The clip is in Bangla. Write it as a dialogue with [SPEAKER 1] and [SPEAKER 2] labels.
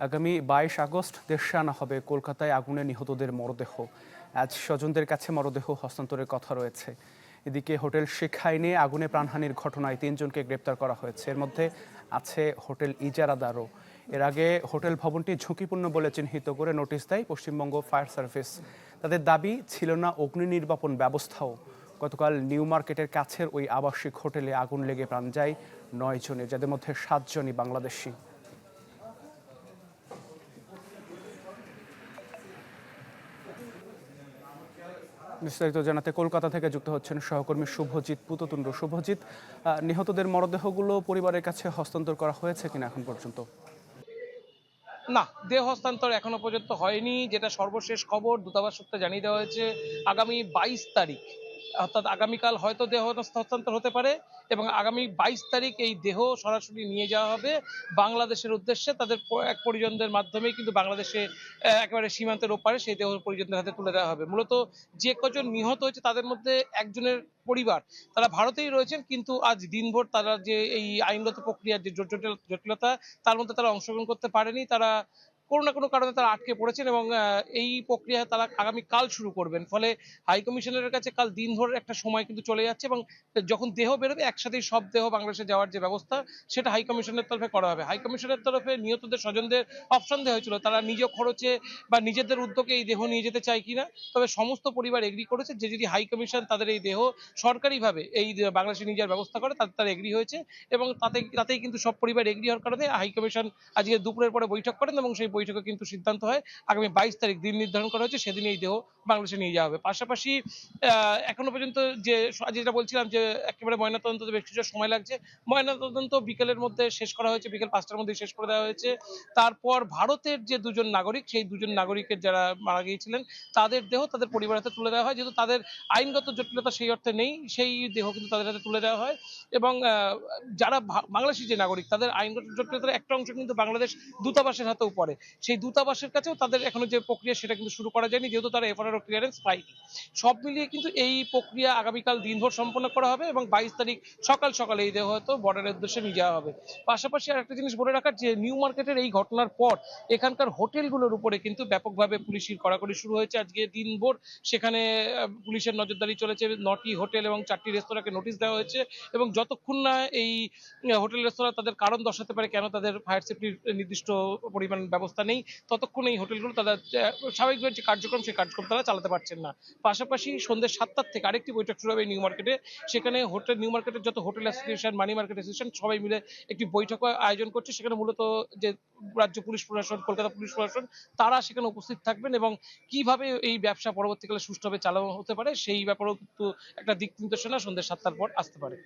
[SPEAKER 1] আগামী 22 আগস্ট দেশে আনা হবে কলকাতায় আগুনে নিহতদের মরদেহ। আজ স্বজনদের কাছে মরদেহ হস্তান্তরের কথা রয়েছে। এদিকে হোটেল শিখাইনে আগুনে প্রাণহানির ঘটনায় 3 জনকে গ্রেপ্তার করা হয়েছে। এর মধ্যে আছে হোটেল ইজারাদারও। এর আগে হোটেল ভবনটি ঝুঁকিপূর্ণ বলে চিহ্নিত করে নোটিশ দেয় পশ্চিমবঙ্গ ফায়ার সার্ভিস। তাদের দাবি ছিল না অগ্নি নির্বাপন ব্যবস্থাও। গতকাল নিউ মার্কেটের কাছের ওই আবাসিক হোটেলে আগুন লেগে প্রাণ যায় 9 জনের, যাদের মধ্যে 7 জনই বাংলাদেশি। বিস্তারিত জানাতে কলকাতা থেকে যুক্ত হচ্ছেন সহকর্মী শুভজিৎ পুততুণ্ড। শুভজিৎ, নিহতদের মরদেহগুলো পরিবারের কাছে হস্তান্তর করা হয়েছে কিনা এখন পর্যন্ত?
[SPEAKER 2] না, দেহ হস্তান্তর এখনো পর্যন্ত হয়নি। যেটা সর্বশেষ খবর দূতাবাস সূত্রে জানিয়ে দেওয়া হয়েছে, আগামী 22 তারিখ অর্থাৎ আগামীকাল হয়তো দেহ হস্তান্তর হতে পারে এবং আগামী 22 তারিখ এই দেহ সরাসরি নিয়ে যাওয়া হবে বাংলাদেশের উদ্দেশ্যে। তাদের এক পরিজনদের মাধ্যমেই কিন্তু বাংলাদেশে একেবারে সীমান্তের ওপারে সেই দেহ পরিজনদের হাতে তুলে দেওয়া হবে। মূলত যে কজন নিহত হয়েছে তাদের মধ্যে একজনের পরিবার তারা ভারতেই রয়েছেন, কিন্তু আজ দিনভর তারা যে এই আইনগত প্রক্রিয়ার যে জটিলতা তার মধ্যে তারা অংশগ্রহণ করতে পারেনি। তারা কোনো না কোনো কারণে তারা আটকে পড়েছেন এবং এই প্রক্রিয়া তারা আগামী কাল শুরু করবেন। ফলে হাই কমিশনারের কাছে কাল দিনভর একটা সময় কিন্তু চলে যাচ্ছে এবং যখন দেহ বেরোবে একসাথেই সব দেহ বাংলাদেশে যাওয়ার যে ব্যবস্থা সেটা হাই কমিশনের তরফে করা হবে। হাই কমিশনের তরফে নিহতদের স্বজনদের অপশন দেওয়া হয়েছিল তারা নিজ খরচে বা নিজেদের উদ্যোগে এই দেহ নিয়ে যেতে চায় কিনা। তবে সমস্ত পরিবার এগ্রি করেছে যে যদি হাই কমিশন তাদের এই দেহ সরকারিভাবে এই বাংলাদেশে নিয়ে যাওয়ার ব্যবস্থা করে তারা এগ্রি হয়েছে এবং তাতেই কিন্তু সব পরিবার এগ্রি হওয়ার কারণে হাই কমিশন আজকে দুপুরের পরে বৈঠক করেন এবং সেই বৈঠকে কিন্তু সিদ্ধান্ত হয় আগামী 22 তারিখ দিন নির্ধারণ করা হয়েছে, সেদিন এই দেহ বাংলাদেশে নিয়ে যাওয়া হবে। পাশাপাশি এখনো পর্যন্ত যে যেটা বলছিলাম যে একেবারে ময়নাতদন্তে বেশ কিছু সময় লাগছে। ময়নাতদন্ত বিকেলের মধ্যে শেষ করা হয়েছে, বিকেল 5টার মধ্যে শেষ করে দেওয়া হয়েছে। তারপর ভারতের যে দুজন নাগরিক সেই দুজন নাগরিকের যারা মারা গিয়েছিলেন তাদের দেহ তাদের পরিবারের হাতে তুলে দেওয়া হয়। যেহেতু তাদের আইনগত জটিলতা সেই অর্থে নেই, সেই দেহ কিন্তু তাদের হাতে তুলে দেওয়া হয় এবং যারা বাংলাদেশি যে নাগরিক তাদের আইনগত জটিলতার একটা অংশ কিন্তু বাংলাদেশ দূতাবাসের হাতেও পড়ে। সেই দূতাবাসের কাছেও তাদের এখনো যে প্রক্রিয়া সেটা কিন্তু শুরু করা যায়নি, যেহেতু তারা এফআরআর ক্লিয়ারেন্স পায়নি। সব মিলিয়ে কিন্তু এই প্রক্রিয়া আগামীকাল দিনভর সম্পন্ন করা হবে এবং 22 তারিখ সকাল সকালে এই দেহ হয়তো বর্ডারের উদ্দেশ্যে নিয়ে যাওয়া হবে। পাশাপাশি আর একটা জিনিস বলে রাখার, যে নিউ মার্কেটের এই ঘটনার পর এখানকার হোটেলগুলোর উপরে কিন্তু ব্যাপকভাবে পুলিশের কড়াকড়ি শুরু হয়েছে। আজকে দিনভর সেখানে পুলিশের নজরদারি চলেছে। 9টি হোটেল এবং 4টি রেস্তোরাঁকে নোটিশ দেওয়া হয়েছে এবং যতক্ষণ না এই হোটেল রেস্তোরাঁ তাদের কারণ দর্শাতে পারে কেন তাদের ফায়ার সেফটির নির্দিষ্ট পরিমাণ ব্যবস্থা নেই, ততক্ষণ এই হোটেলগুলো তাদের স্বাভাবিকভাবে যে কার্যক্রম সেই কার্যক্রম তারা চালাতে পারছেন না। পাশাপাশি সন্ধ্যে 7টার থেকে আরেকটি বৈঠক শুরু হবে নিউ মার্কেটে। সেখানে নিউ মার্কেটের যত hotel association, money market association সবাই মিলে একটি বৈঠক আয়োজন করছে। সেখানে মূলত যে রাজ্য পুলিশ প্রশাসন, কলকাতা পুলিশ প্রশাসন তারা সেখানে উপস্থিত থাকবেন এবং কিভাবে এই ব্যবসা পরবর্তীকালে সুষ্ঠুভাবে চালানো হতে পারে সেই ব্যাপারেও কিন্তু একটা দিক নির্দেশনা সন্ধ্যে 7টার পর আসতে পারে।